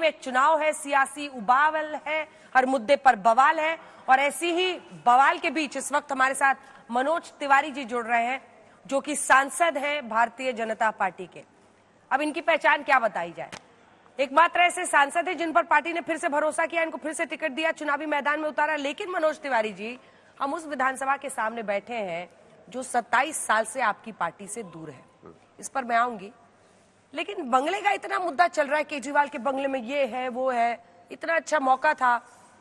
में चुनाव है, सियासी उबावल है, हर मुद्दे पर बवाल है। और ऐसी ही बवाल के बीच इस वक्त हमारे साथ मनोज तिवारी जी जुड़ रहे हैं, जो कि सांसद हैं भारतीय जनता पार्टी के। अब इनकी पहचान क्या बताई जाए। एकमात्र ऐसे सांसद हैं जिन पर पार्टी ने फिर से भरोसा किया, इनको फिर से टिकट दिया, चुनावी मैदान में उतारा। लेकिन मनोज तिवारी जी, हम उस विधानसभा के सामने बैठे हैं जो 27 साल से आपकी पार्टी से दूर है, इस पर मैं आऊंगी। लेकिन बंगले का इतना मुद्दा चल रहा है, केजरीवाल के बंगले में ये है वो है, इतना अच्छा मौका था,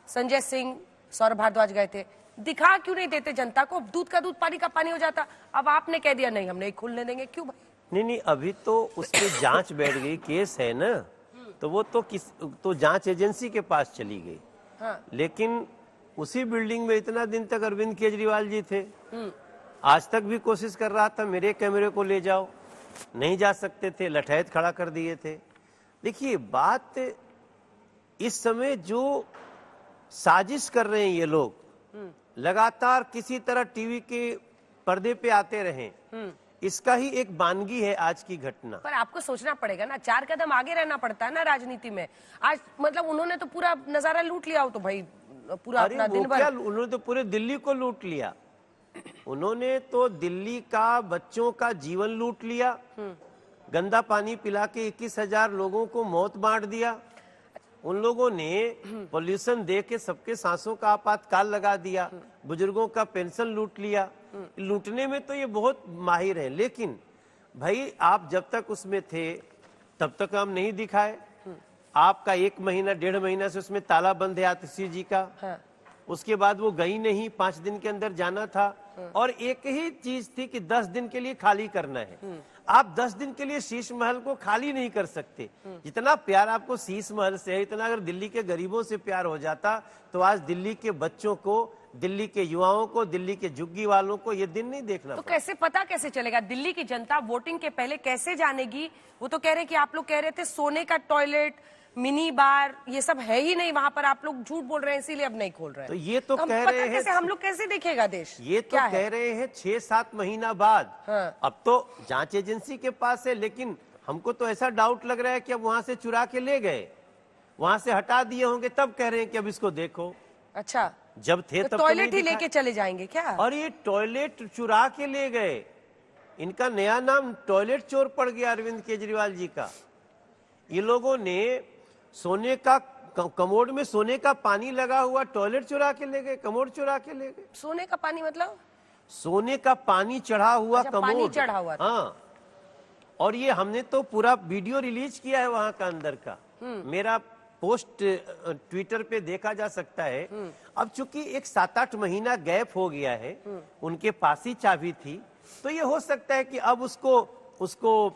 संजय सिंह सौरभ भारद्वाज गए थे, दिखा क्यों नहीं देते जनता को? दूध का दूध पानी का पानी हो जाता। अब आपने कह दिया नहीं, हम नहीं खुलने देंगे, क्यों भाई? नहीं, अभी तो उसकी जांच बैठ गई, केस है ना, तो वो तो जांच एजेंसी के पास चली गई। हाँ। लेकिन उसी बिल्डिंग में इतना दिन तक अरविंद केजरीवाल जी थे। आज तक भी कोशिश कर रहा था मेरे कैमरे को ले जाओ, नहीं जा सकते थे, लठैत खड़ा कर दिए थे। देखिए, बात इस समय जो साजिश कर रहे हैं ये लोग, लगातार किसी तरह टीवी के पर्दे पे आते रहे, इसका ही एक वानगी है आज की घटना। पर आपको सोचना पड़ेगा ना, 4 कदम आगे रहना पड़ता है ना राजनीति में। आज मतलब उन्होंने तो पूरा नजारा लूट लिया हो, तो भाई पूरा अपना दिन भर उन्होंने तो पूरे दिल्ली को लूट लिया। उन्होंने तो दिल्ली का बच्चों का जीवन लूट लिया, गंदा पानी पिला के 21,000 लोगों को मौत बांट दिया। उन लोगों ने पोल्यूशन दे के सबके सांसों का आपातकाल लगा दिया, बुजुर्गों का पेंशन लूट लिया। लूटने में तो ये बहुत माहिर है, लेकिन भाई आप जब तक उसमें थे तब तक हम नहीं दिखाए। आपका 1 महीना 1.5 महीना से उसमें ताला बंद है आतिशी जी का। हाँ। उसके बाद वो गई नहीं, 5 दिन के अंदर जाना था। हाँ। और एक ही चीज थी कि 10 दिन के लिए खाली करना है। आप 10 दिन के लिए शीश महल को खाली नहीं कर सकते। जितना प्यार आपको शीश महल से है, इतना अगर दिल्ली के गरीबों से प्यार हो जाता तो आज दिल्ली के बच्चों को, दिल्ली के युवाओं को, दिल्ली के झुग्गी वालों को ये दिन नहीं देखना। तो कैसे पता कैसे चलेगा? दिल्ली की जनता वोटिंग के पहले कैसे जानेगी? वो तो कह रहे कि आप लोग कह रहे थे सोने का टॉयलेट, मिनी बार, ये सब है ही नहीं वहां पर, आप लोग झूठ बोल रहे हैं इसीलिए अब नहीं खोल रहे हैं। तो ये तो कह रहे हैं, हम लोग कैसे देखेगा देश? ये तो कह रहे हैं 6-7 महीना बाद। हाँ। अब तो जांच एजेंसी के पास है, लेकिन हमको तो ऐसा डाउट लग रहा है कि अब वहां से चुरा के ले गए, वहां से हटा दिए होंगे, तब कह रहे हैं कि अब इसको देखो। अच्छा, जब थे तब टॉयलेट ही लेके चले जाएंगे क्या? और ये टॉयलेट चुरा के ले गए। इनका नया नाम टॉयलेट चोर पड़ गया अरविंद केजरीवाल जी का। ये लोगों ने सोने का कमोड में सोने का पानी लगा हुआ टॉयलेट चुरा के ले गए, कमोड चुरा के ले गए। सोने का पानी मतलब? सोने का पानी चढ़ा हुआ कमोड। पानी चढ़ा हुआ था। हाँ, और ये हमने तो पूरा वीडियो रिलीज किया है वहां का अंदर का। मेरा पोस्ट ट्विटर पे देखा जा सकता है। अब चूंकि एक 7-8 महीना गैप हो गया है, उनके पास ही चाबी थी, तो ये हो सकता है कि अब उसको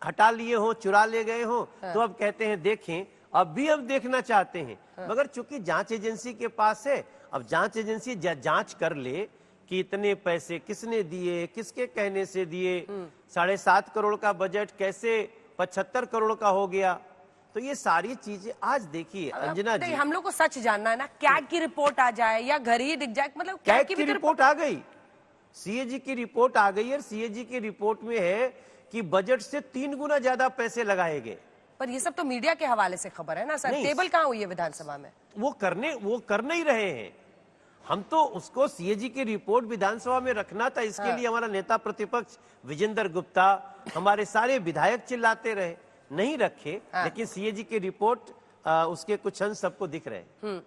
हटा लिए हो, चुरा ले गए हो। हाँ। तो अब कहते हैं देखें, अब भी हम देखना चाहते हैं। हाँ। मगर चूंकि जांच एजेंसी के पास है, अब जांच एजेंसी जांच कर ले कि इतने पैसे किसने दिए, किसके कहने से दिए, 7.5 करोड़ का बजट कैसे 75 करोड़ का हो गया। तो ये सारी चीजें आज देखिए अंजना जी, हम लोग को सच जानना है ना, कैग की रिपोर्ट आ जाए या घर ही दिख जाए, मतलब कैग की रिपोर्ट आ गई, सीएजी की रिपोर्ट आ गई, और सीएजी की रिपोर्ट में है कि बजट से 3 गुना ज्यादा पैसे लगाए गए। पर ये सब तो मीडिया के हवाले से खबर है ना सर, टेबल कहाँ हुई है विधानसभा में? वो कर नहीं रहे हैं। हम तो उसको सीएजी की रिपोर्ट विधानसभा में रखना था, इसके लिए हमारा नेता प्रतिपक्ष विजेंद्र गुप्ता, हमारे सारे विधायक चिल्लाते रहे, नहीं रखे। लेकिन सीएजी की रिपोर्ट उसके कुछ अंश सबको दिख रहे हैं।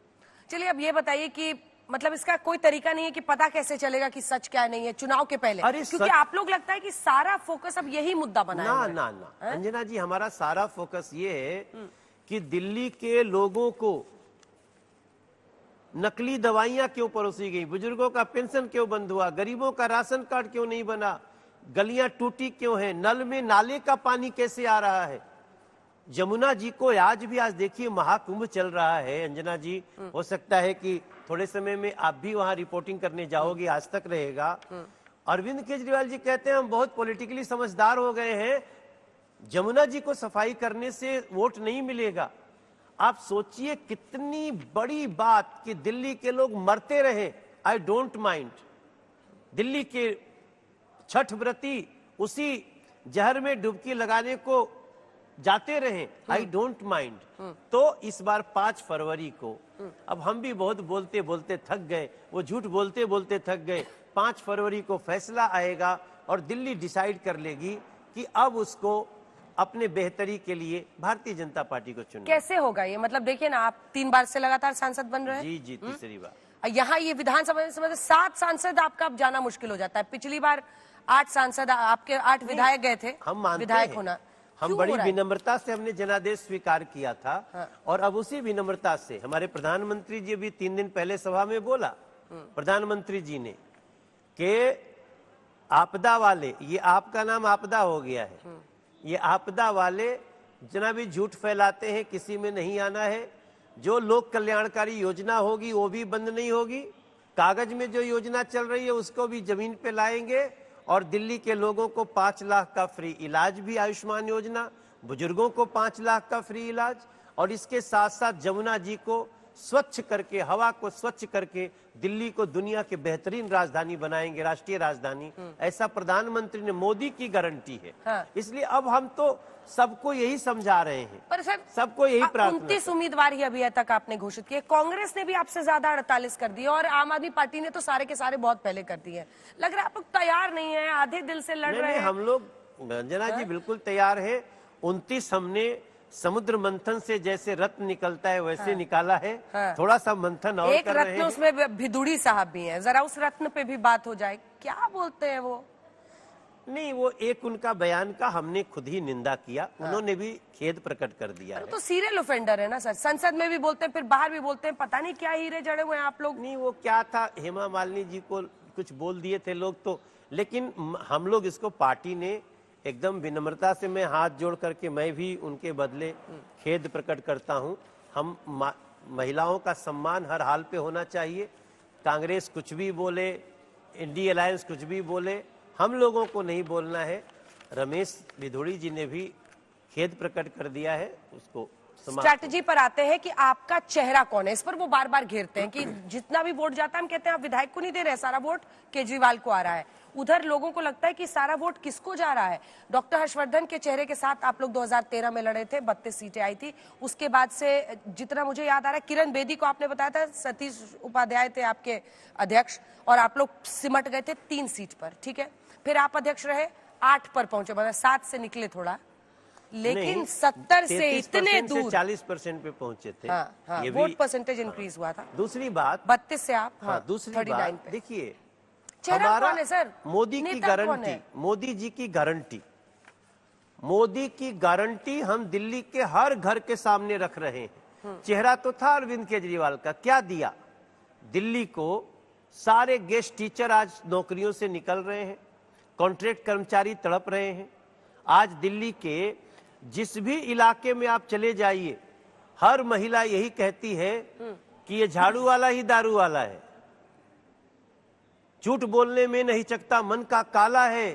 चलिए, अब ये बताइए कि मतलब इसका कोई तरीका नहीं है कि पता कैसे चलेगा कि सच क्या नहीं है चुनाव के पहले? क्योंकि आप लोग लगता है कि सारा फोकस अब यही मुद्दा बना है। ना अंजना जी, हमारा सारा फोकस ये है कि दिल्ली के लोगों को नकली दवाइयां क्यों परोसी गई, बुजुर्गों का पेंशन क्यों बंद हुआ, गरीबों का राशन कार्ड क्यों नहीं बना, गलियां टूटी क्यों है, नल में नाले का पानी कैसे आ रहा है। जमुना जी को आज देखिए महाकुंभ चल रहा है अंजना जी, हो सकता है कि थोड़े समय में आप भी वहां रिपोर्टिंग करने जाओगी, आज तक रहेगा। अरविंद केजरीवाल जी कहते हैं हम बहुत पॉलिटिकली समझदार हो गए हैं, जमुना जी को सफाई करने से वोट नहीं मिलेगा। आप सोचिए कितनी बड़ी बात कि दिल्ली के लोग मरते रहे, आई डोंट माइंड। दिल्ली के छठ व्रती उसी जहर में डुबकी लगाने को जाते रहें, आई डोंट माइंड। तो इस बार 5 फरवरी को, अब हम भी बहुत बोलते बोलते थक गए, वो झूठ बोलते बोलते थक गए। 5 फरवरी को फैसला आएगा और दिल्ली डिसाइड कर लेगी कि अब उसको अपने बेहतरी के लिए भारतीय जनता पार्टी को चुनना। कैसे होगा ये? मतलब देखिए ना, आप 3 बार से लगातार सांसद बन रहे हैं। जी जी, तीसरी बार। यहाँ ये विधानसभा में 7 सांसद आपका अब जाना मुश्किल हो जाता है। पिछली बार 8 सांसद, आपके 8 विधायक गए थे। हम मानते विधायक हैं, होना हम क्यों बड़ी हो रहा है? विनम्रता से हमने जनादेश स्वीकार किया था। और अब उसी विनम्रता से हमारे प्रधानमंत्री जी भी 3 दिन पहले सभा में बोला, प्रधानमंत्री जी ने, कि आपदा वाले, ये आपका नाम आपदा हो गया है, ये आपदा वाले जितना भी झूठ फैलाते हैं किसी में नहीं आना है। जो लोक कल्याणकारी योजना होगी वो भी बंद नहीं होगी। कागज में जो योजना चल रही है उसको भी जमीन पे लाएंगे। और दिल्ली के लोगों को 5 लाख का फ्री इलाज भी आयुष्मान योजना, बुजुर्गों को 5 लाख का फ्री इलाज, और इसके साथ साथ जमुना जी को स्वच्छ करके, हवा को स्वच्छ करके दिल्ली को दुनिया के बेहतरीन राजधानी बनाएंगे, राष्ट्रीय राजधानी। ऐसा प्रधानमंत्री ने, मोदी की गारंटी है। हाँ। इसलिए अब हम तो सबको यही समझा रहे हैं, पर सर, सबको यही प्रार्थना। 29 उम्मीदवार ही अभी तक आपने घोषित किए। कांग्रेस ने भी आपसे ज्यादा 48 कर दिए और आम आदमी पार्टी ने तो सारे के सारे बहुत पहले कर दिए। लग रहा है आप लोग तैयार नहीं है, आधे दिल से लड़ रहे हैं। हम लोग, रंजना जी, बिल्कुल तैयार है। 29 हमने समुद्र मंथन से जैसे रत्न निकलता है वैसे निकाला है। थोड़ा सा मंथन और एक कर रहे रत्न हैं। उसमें भिदुड़ी साहब भी हैं, जरा उस रत्न पे भी बात हो जाए। क्या बोलते हैं वो? नहीं, वो एक उनका बयान का हमने खुद ही निंदा किया, उन्होंने भी खेद प्रकट कर दिया है। तो सीरियल ऑफेंडर है ना सर, संसद में भी बोलते हैं, फिर बाहर भी बोलते हैं। पता नहीं क्या हीरे जड़े हुए हैं आप लोग। नहीं, वो क्या था, हेमा मालिनी जी को कुछ बोल दिए थे लोग तो, लेकिन हम लोग इसको, पार्टी ने एकदम विनम्रता से, मैं हाथ जोड़ करके मैं भी उनके बदले खेद प्रकट करता हूं। हम महिलाओं का सम्मान हर हाल पे होना चाहिए। कांग्रेस कुछ भी बोले, इंडी अलायंस कुछ भी बोले, हम लोगों को नहीं बोलना है। रमेश भिदोड़ी जी ने भी खेद प्रकट कर दिया है, उसको स्ट्रैटेजी पर आते हैं कि आपका चेहरा कौन है। इस पर वो बार बार घेरते हैं कि जितना भी वोट जाता है, हम कहते हैं आप विधायक को नहीं दे रहे, सारा वोट केजरीवाल को आ रहा है। उधर लोगों को लगता है कि सारा वोट किसको जा रहा है। डॉक्टर हर्षवर्धन के चेहरे के साथ आप लोग 2013 में लड़े थे, 32 सीटें आई थी। उसके बाद से जितना मुझे याद आ रहा है, किरण बेदी को आपने बताया था, सतीश उपाध्याय थे आपके अध्यक्ष, और आप लोग सिमट गए थे 3 सीट पर, ठीक है। फिर आप अध्यक्ष रहे, 8 पर पहुंचे, मतलब 7 से निकले थोड़ा, लेकिन 70 से इतने दूर 40% पे पहुंचे थे। हाँ, ये वोट भी परसेंटेज इंक्रीज हुआ था। दूसरी बात, 32 से आप दूसरी 39 बात पे। देखिए, चेहरा हमारा कौन है सर? मोदी की नेता कौन गारंटी, है? मोदी जी की गारंटी, मोदी की गारंटी हम दिल्ली के हर घर के सामने रख रहे हैं। चेहरा तो था अरविंद केजरीवाल का, क्या दिया दिल्ली को? सारे गेस्ट टीचर आज नौकरियों से निकल रहे हैं, कॉन्ट्रैक्ट कर्मचारी तड़प रहे हैं। आज दिल्ली के जिस भी इलाके में आप चले जाइए, हर महिला यही कहती है कि ये झाड़ू वाला ही दारू वाला है, झूठ बोलने में नहीं चकता, मन का काला है,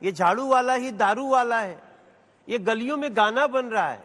ये झाड़ू वाला ही दारू वाला है। ये गलियों में गाना बन रहा है।